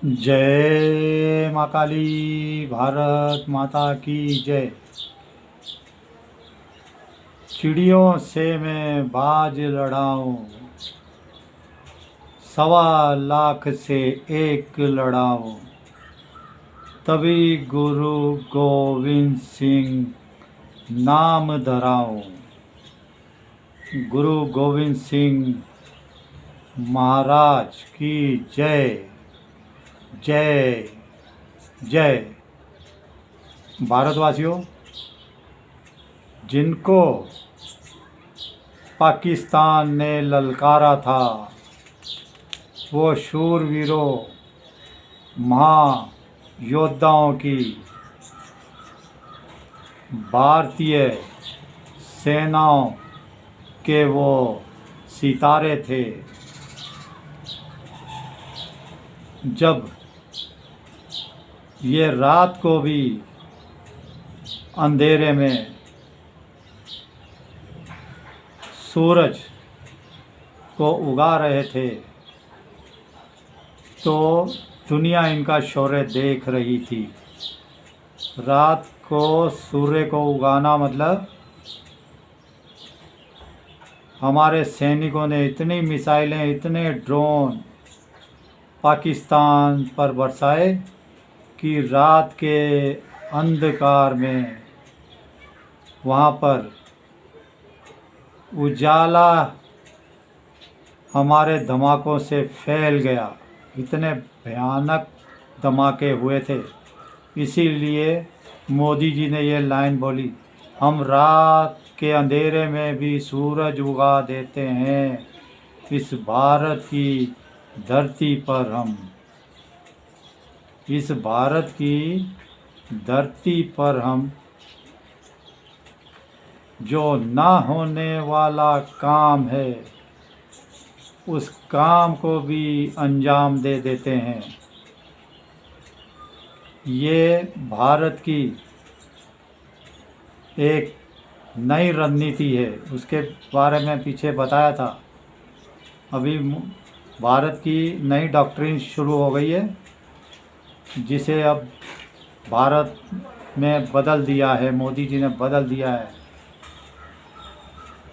जय माँ काली, भारत माता की जय। चिड़ियों से मैं बाज लड़ाऊं, 1.25 लाख से एक लड़ाऊं, तभी गुरु गोविंद सिंह नाम धराऊं। गुरु गोविंद सिंह महाराज की जय जय जय। भारतवासियों, जिनको पाकिस्तान ने ललकारा था, वो शूरवीरों महायोद्धाओं की भारतीय सेनाओं के वो सितारे थे। जब ये रात को भी अंधेरे में सूरज को उगा रहे थे, तो दुनिया इनका शौर्य देख रही थी। रात को सूर्य को उगाना मतलब हमारे सैनिकों ने इतनी मिसाइलें, इतने ड्रोन पाकिस्तान पर बरसाए कि रात के अंधकार में वहाँ पर उजाला हमारे धमाकों से फैल गया। इतने भयानक धमाके हुए थे। इसीलिए मोदी जी ने ये लाइन बोली, हम रात के अंधेरे में भी सूरज उगा देते हैं। इस भारत की धरती पर इस भारत की धरती पर हम जो ना होने वाला काम है, उस काम को भी अंजाम दे देते हैं। ये भारत की एक नई रणनीति है, उसके बारे में पीछे बताया था। अभी भारत की नई डॉक्ट्रिन शुरू हो गई है, जिसे अब भारत में बदल दिया है, मोदी जी ने बदल दिया है।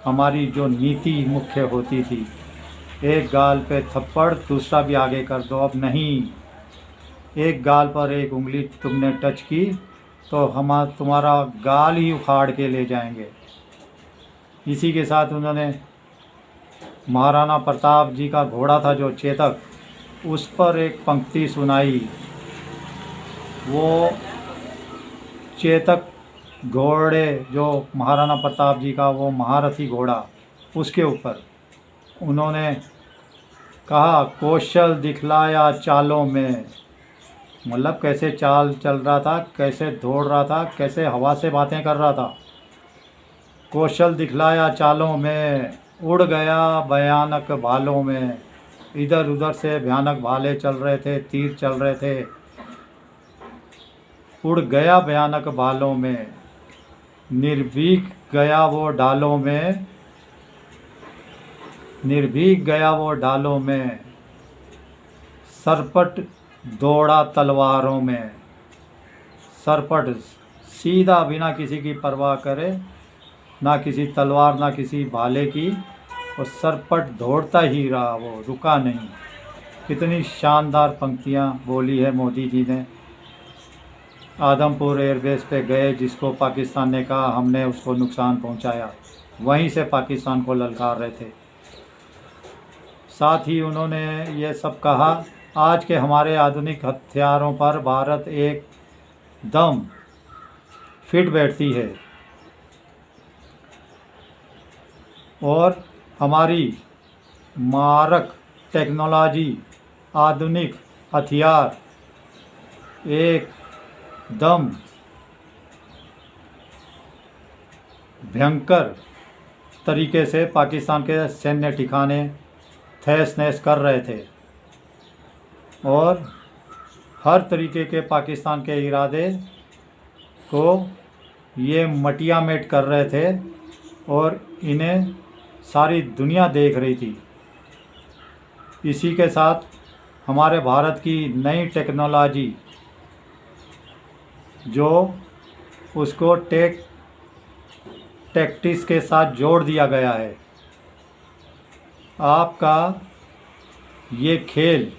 हमारी जो नीति मुख्य होती थी, एक गाल पे थप्पड़, दूसरा भी आगे कर दो। अब नहीं, एक गाल पर एक उंगली तुमने टच की तो तुम्हारा गाल ही उखाड़ के ले जाएंगे। इसी के साथ उन्होंने महाराणा प्रताप जी का घोड़ा था जो चेतक, उस पर एक पंक्ति सुनाई। वो चेतक घोड़े जो महाराणा प्रताप जी का, वो महारथी घोड़ा, उसके ऊपर उन्होंने कहा, कौशल दिखलाया चालों में। मतलब कैसे चाल चल रहा था, कैसे दौड़ रहा था, कैसे हवा से बातें कर रहा था। कौशल दिखलाया चालों में, उड़ गया भयानक भालों में। इधर उधर से भयानक भाले चल रहे थे, तीर चल रहे थे। उड़ गया भयानक भालों में, निर्भीक गया वो डालों में, निर्भीक गया वो डालों में, सरपट दौड़ा तलवारों में। सरपट सीधा, बिना किसी की परवाह करे, ना किसी तलवार ना किसी भाले की, और सरपट दौड़ता ही रहा, वो रुका नहीं। कितनी शानदार पंक्तियाँ बोली है मोदी जी ने। आदमपुर एयरबेस पे गए, जिसको पाकिस्तान ने कहा हमने उसको नुकसान पहुंचाया, वहीं से पाकिस्तान को ललकार रहे थे। साथ ही उन्होंने ये सब कहा, आज के हमारे आधुनिक हथियारों पर भारत एकदम फिट बैठती है, और हमारी मारक टेक्नोलॉजी, आधुनिक हथियार एकदम भयंकर तरीके से पाकिस्तान के सैन्य ठिकाने तहस नहस कर रहे थे, और हर तरीके के पाकिस्तान के इरादे को ये मटिया मेट कर रहे थे, और इन्हें सारी दुनिया देख रही थी। इसी के साथ हमारे भारत की नई टेक्नोलॉजी जो उसको टैक्टिक्स के साथ जोड़ दिया गया है। आपका ये खेल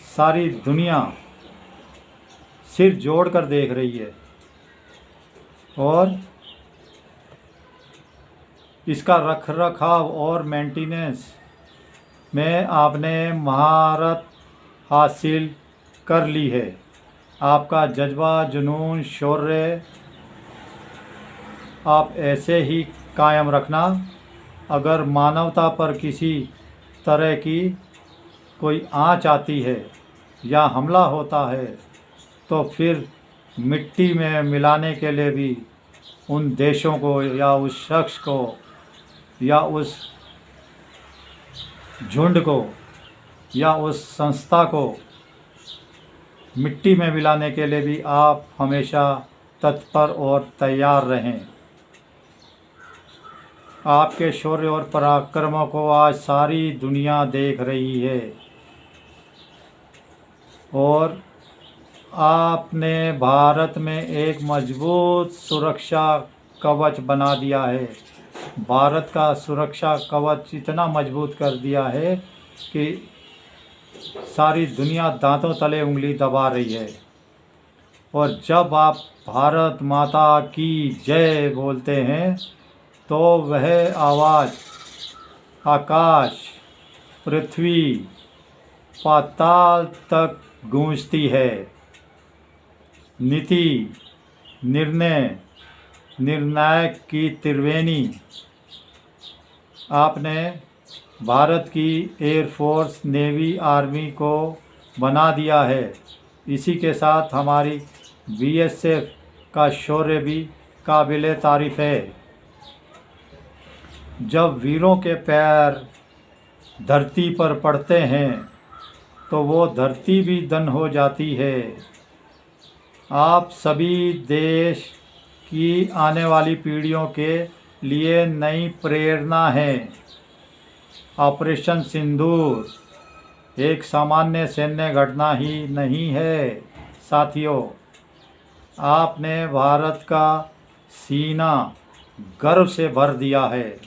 सारी दुनिया सिर जोड़ कर देख रही है और इसका रखरखाव और मेंटेनेंस में आपने महारत हासिल कर ली है। आपका जज्बा, जुनून, शौर्य आप ऐसे ही कायम रखना। अगर मानवता पर किसी तरह की कोई आँच आती है या हमला होता है तो फिर मिट्टी में मिलाने के लिए भी उन देशों को या उस शख्स को या उस झुंड को या उस संस्था को मिट्टी में मिलाने के लिए भी आप हमेशा तत्पर और तैयार रहें। आपके शौर्य और पराक्रमों को आज सारी दुनिया देख रही है और आपने भारत में एक मजबूत सुरक्षा कवच बना दिया है। भारत का सुरक्षा कवच इतना मजबूत कर दिया है कि सारी दुनिया दांतों तले उंगली दबा रही है। और जब आप भारत माता की जय बोलते हैं तो वह आवाज़ आकाश, पृथ्वी, पाताल तक गूंजती है। नीति, निर्णय, निर्णायक की त्रिवेणी आपने भारत की एयरफोर्स, नेवी, आर्मी को बना दिया है। इसी के साथ हमारी बीएसएफ का शौर्य भी काबिले तारीफ़ है। जब वीरों के पैर धरती पर पड़ते हैं तो वो धरती भी धन हो जाती है। आप सभी देश की आने वाली पीढ़ियों के लिए नई प्रेरणा है। ऑपरेशन सिंदूर एक सामान्य सैन्य घटना ही नहीं है साथियों। आपने भारत का सीना गर्व से भर दिया है।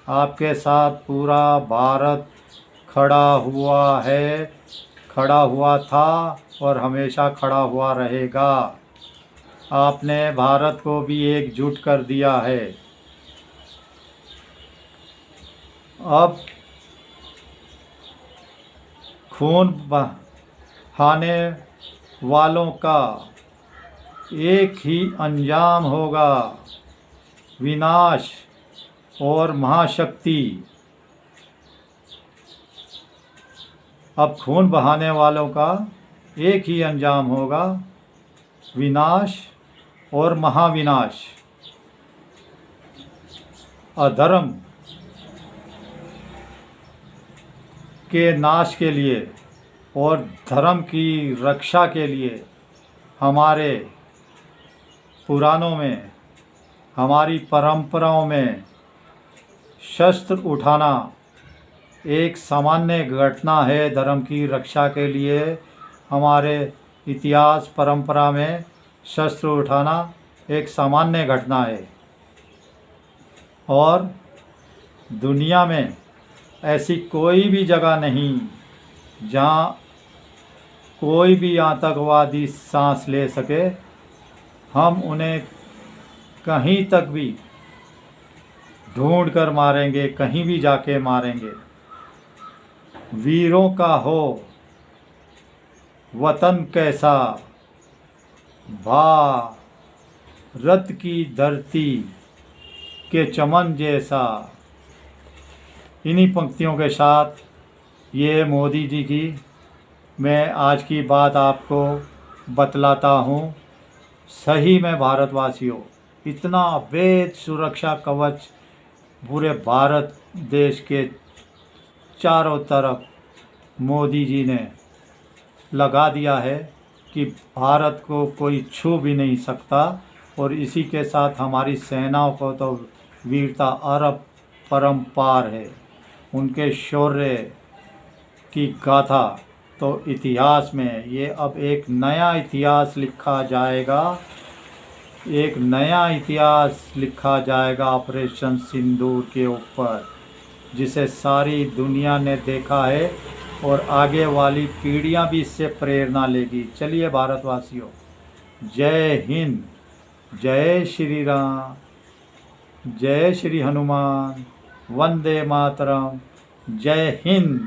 आपके साथ पूरा भारत खड़ा हुआ है, खड़ा हुआ था और हमेशा खड़ा हुआ रहेगा। आपने भारत को भी एकजुट कर दिया है। अब खून बहाने वालों का एक ही अंजाम होगा, विनाश और महाशक्ति। अब खून बहाने वालों का एक ही अंजाम होगा, विनाश और महाविनाश। अधर्म के नाश के लिए और धर्म की रक्षा के लिए हमारे पुराणों में, हमारी परंपराओं में शस्त्र उठाना एक सामान्य घटना है। धर्म की रक्षा के लिए हमारे इतिहास परंपरा में शस्त्र उठाना एक सामान्य घटना है और दुनिया में ऐसी कोई भी जगह नहीं जहाँ कोई भी आतंकवादी सांस ले सके। हम उन्हें कहीं तक भी ढूंढ कर मारेंगे, कहीं भी जाके मारेंगे। वीरों का हो वतन कैसा, भारत की धरती के चमन जैसा। इन्हीं पंक्तियों के साथ ये मोदी जी की मैं आज की बात आपको बतलाता हूँ। सही में भारतवासियों, इतना वेद सुरक्षा कवच पूरे भारत देश के चारों तरफ मोदी जी ने लगा दिया है कि भारत को कोई छू भी नहीं सकता। और इसी के साथ हमारी सेनाओं को तो वीरता अरब परम्पार है। उनके शौर्य की गाथा तो इतिहास में ये अब एक नया इतिहास लिखा जाएगा, एक नया इतिहास लिखा जाएगा ऑपरेशन सिंदूर के ऊपर, जिसे सारी दुनिया ने देखा है और आगे वाली पीढ़ियां भी इससे प्रेरणा लेगी। चलिए भारतवासियों, जय हिंद, जय श्री राम, जय श्री हनुमान, वंदे मातरम, जय हिंद।